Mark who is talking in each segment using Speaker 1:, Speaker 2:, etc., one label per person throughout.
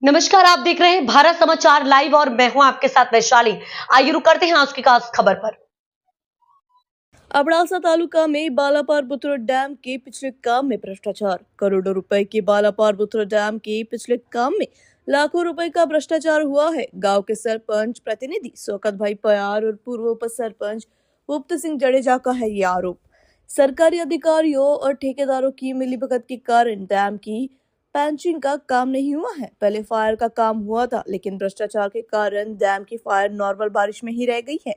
Speaker 1: नमस्कार, आप देख रहे हैं भारत समाचार लाइव और मैं हूं आपके साथ वैशाली। आइए रुक करते हैं आज की खास खबर पर।
Speaker 2: अबड़ासा तालुका में बालापार बुथुर डैम के पिछले काम में भ्रष्टाचार। करोड़ों रुपए के बालापार बुथुर डैम के पिछले काम में लाखों रुपए का भ्रष्टाचार हुआ है। गांव के सरपंच प्रतिनिधि शौकत भाई पयार और पूर्व उप सरपंच गुप्त सिंह जडेजा का है ये आरोप। सरकारी अधिकारियों और ठेकेदारों की मिलीभगत के कारण डैम की पैंचिंग का काम नहीं हुआ है। पहले फायर का काम हुआ था, लेकिन भ्रष्टाचार के कारण डैम की फायर नॉर्मल बारिश में ही रह गई है।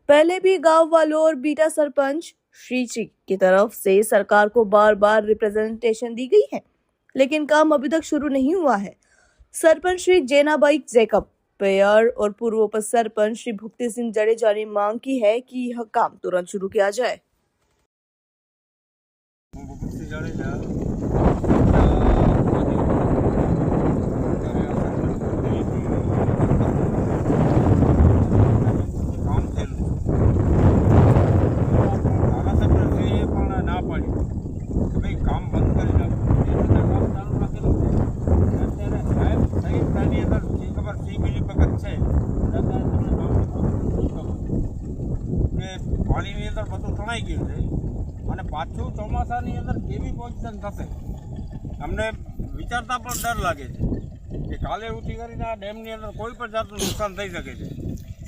Speaker 2: पहले भी गांव वालों और बीटा सरपंच श्री की तरफ से सरकार को बार बार रिप्रेजेंटेशन दी गई है, लेकिन काम अभी तक शुरू नहीं हुआ है। सरपंच श्री जेनाबाई जैकब पेयर और पूर्व उप सरपंच श्री भुक्ति सिंह जडेजा ने मांग की है कि यह काम तुरंत शुरू किया जाए।
Speaker 3: પાણીની અંદર બધું તણાઈ ગયું છે અને પાછું ચોમાસાની અંદર કેવી પોઝિશન થશે અમને વિચારતા પણ ડર લાગે છે કે કાલે ઉઠી કરીને આ ડેમની અંદર કોઈ પણ જાતનું નુકસાન થઈ શકે છે।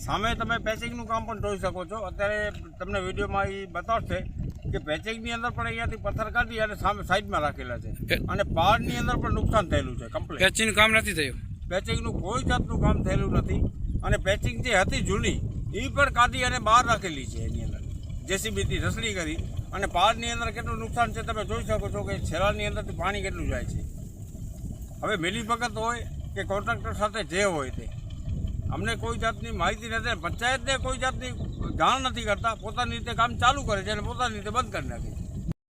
Speaker 3: સામે તમે પેચિંગનું કામ પણ જોઈ શકો છો। અત્યારે તમને વિડીયોમાં એ બતાવશે કે પેચિંગની અંદર પણ અહીંયાથી પથ્થર કાઢી અને સામે સાઈડમાં રાખેલા છે અને પહાડની અંદર પણ નુકસાન થયેલું છે કમ્પ્લીટ।
Speaker 4: પેચિંગનું કામ નથી થયું,
Speaker 3: પેચિંગનું કોઈ જાતનું કામ થયેલું નથી અને પેચિંગ જે હતી જૂની એ પણ કાઢી અને બહાર રાખેલી છે। એની અંદર જેસીબીથી રસડી કરી અને પહાડની અંદર કેટલું નુકસાન છે તમે જોઈ શકો છો કે છેલ્લાની અંદરથી પાણી કેટલું જાય છે। હવે મિલીભગત હોય કે કોન્ટ્રાક્ટર સાથે જે હોય તે અમને કોઈ જાતની માહિતી નથી, પંચાયતને કોઈ જાતની જાણ નથી કરતા, પોતાની રીતે કામ ચાલુ કરે છે અને પોતાની રીતે બંધ કરી નાખે છે।